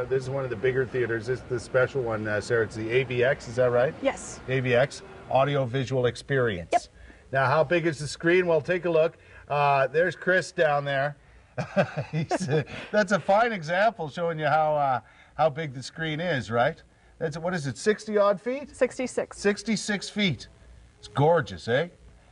This is one of the bigger theaters. This is the special one, Sarah. It's the AVX, is that right? Yes. AVX, Audio Visual Experience. Yep. Now, how big is the screen? Well, take a look. There's Chris down there. That's a fine example showing you how big the screen is, right? That's, what is it, 60-odd feet? 66. 66 feet. It's gorgeous, eh?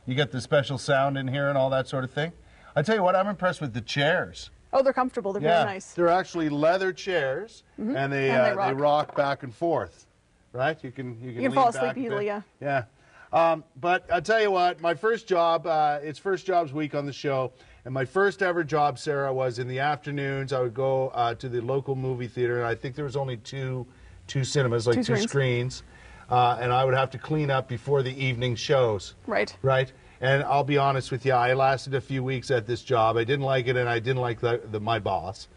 You get the special sound in here and all that sort of thing. I tell you what, I'm impressed with the chairs. Oh, they're comfortable. They're very nice. They're actually leather chairs, and they rock back and forth, right? You can fall asleep easily, yeah. Yeah. But I'll tell you what, my first job, it's First Jobs Week on the show, and my first ever job, Sarah, was in the afternoons. I would go to the local movie theater, and I think there was only two cinemas, like two screens, and I would have to clean up before the evening shows. Right. Right. And I'll be honest with you, I lasted a few weeks at this job. I didn't like it, and I didn't like my boss.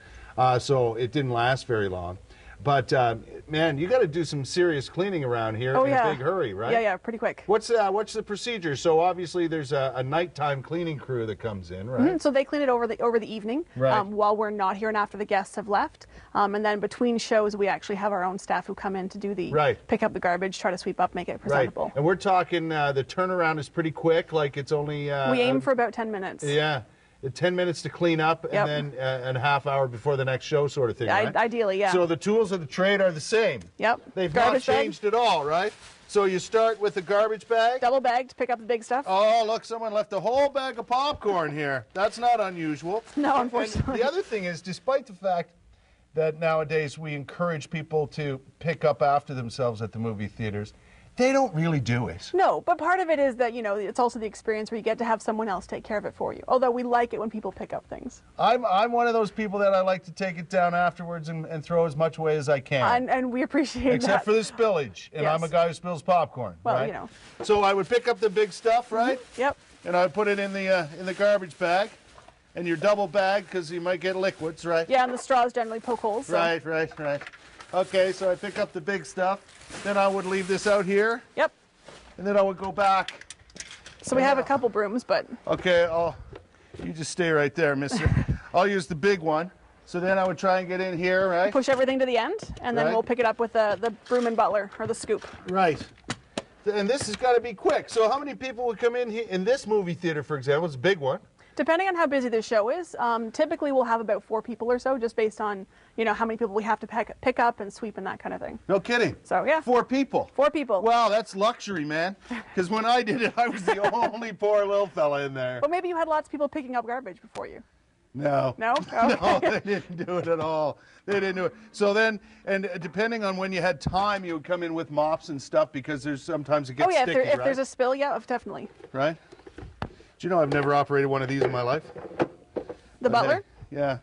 So it didn't last very long. But, man, you got to do some serious cleaning around here in a big hurry, right? Yeah, pretty quick. What's the procedure? So obviously there's a nighttime cleaning crew that comes in, right? So they clean it over the evening while we're not here and after the guests have left. And then between shows, we actually have our own staff who come in to do the pick up the garbage, try to sweep up, make it presentable. Right. And we're talking the turnaround is pretty quick, like it's only... we aim for about 10 minutes. Yeah. 10 minutes to clean up, and then a half hour before the next show sort of thing, right? Ideally, yeah. So the tools of the trade are the same. Yep. They've not changed at all, right? So you start with the garbage bag. Double bag to pick up the big stuff. Oh, look, someone left a whole bag of popcorn here. That's not unusual. No, unfortunately. And the other thing is, despite the fact that nowadays we encourage people to pick up after themselves at the movie theaters, they don't really do it. No, but part of it is that, it's also the experience where you get to have someone else take care of it for you. Although we like it when people pick up things. I'm one of those people that I like to take it down afterwards and throw as much away as I can. And we appreciate that. Except for the spillage. And I'm a guy who spills popcorn. Well, right? So I would pick up the big stuff, right? Yep. And I would put it in the garbage bag. And your double bag, because you might get liquids, right? Yeah, and the straws generally poke holes. So. Right. Okay, so I pick up the big stuff. Then I would leave this out here. Yep. And then I would go back. So we have a couple brooms, but... Okay, you just stay right there, mister. I'll use the big one. So then I would try and get in here, right? Push everything to the end, and then we'll pick it up with the broom and butler, or the scoop. Right. And this has got to be quick. So how many people would come in here in this movie theater, for example? It's a big one. Depending on how busy the show is, typically we'll have about 4 people or so, just based on, how many people we have to pick up and sweep and that kind of thing. No kidding. So, yeah. 4 people. 4 people. Wow, that's luxury, man. Because when I did it, I was the only poor little fella in there. Well, maybe you had lots of people picking up garbage before you. No. No? Okay. No, they didn't do it at all. They didn't do it. So then, and depending on when you had time, you would come in with mops and stuff because sometimes it gets sticky, right? If there's a spill, yeah, definitely. Right? Do you know I've never operated one of these in my life? The butler? Yeah.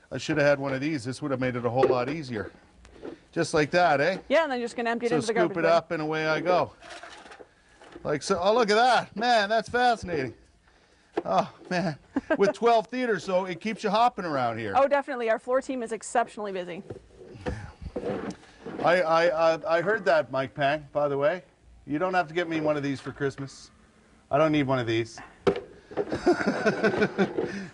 I should have had one of these. This would have made it a whole lot easier. Just like that, eh? Yeah, and then you're just going to empty it into the garbage So scoop it up and away I go. Like so. Oh, look at that. Man, that's fascinating. Oh, man. With 12 theaters, so it keeps you hopping around here. Oh, definitely. Our floor team is exceptionally busy. I heard that, Mike Pang, by the way. You don't have to get me one of these for Christmas. I don't need one of these.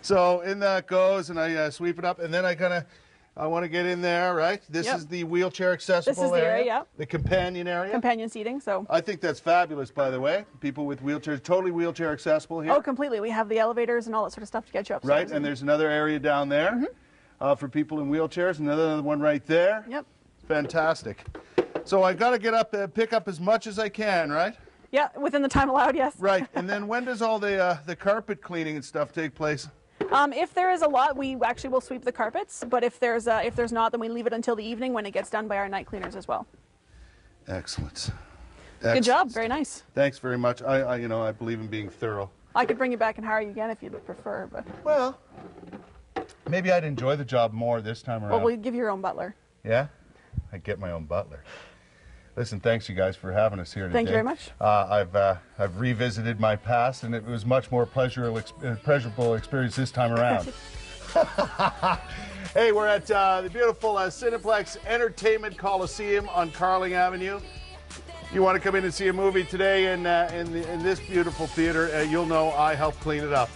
So in that goes, and I sweep it up, and then I want to get in there, right? This is the wheelchair accessible This is the area, yeah. The companion area. Companion seating, so. I think that's fabulous, by the way. People with wheelchairs, totally wheelchair accessible here. Oh, completely. We have the elevators and all that sort of stuff to get you upstairs. Right, and there's another area down there for people in wheelchairs, another one right there. Yep. Fantastic. So I've got to get up and pick up as much as I can, right? Yeah, within the time allowed, yes. Right, and then when does all the carpet cleaning and stuff take place? If there is a lot, we actually will sweep the carpets. But if there's not, then we leave it until the evening when it gets done by our night cleaners as well. Excellent. Good job. Very nice. Thanks very much. I believe in being thorough. I could bring you back and hire you again if you'd prefer, but. Well, maybe I'd enjoy the job more this time around. Well, we'll give you your own butler. Yeah, I get my own butler. Listen, thanks you guys for having us here today. Thank you very much. I've revisited my past, and it was much more pleasurable experience this time around. Hey, we're at the beautiful Cineplex Entertainment Coliseum on Carling Avenue. You want to come in and see a movie today in this beautiful theater, you'll know I helped clean it up.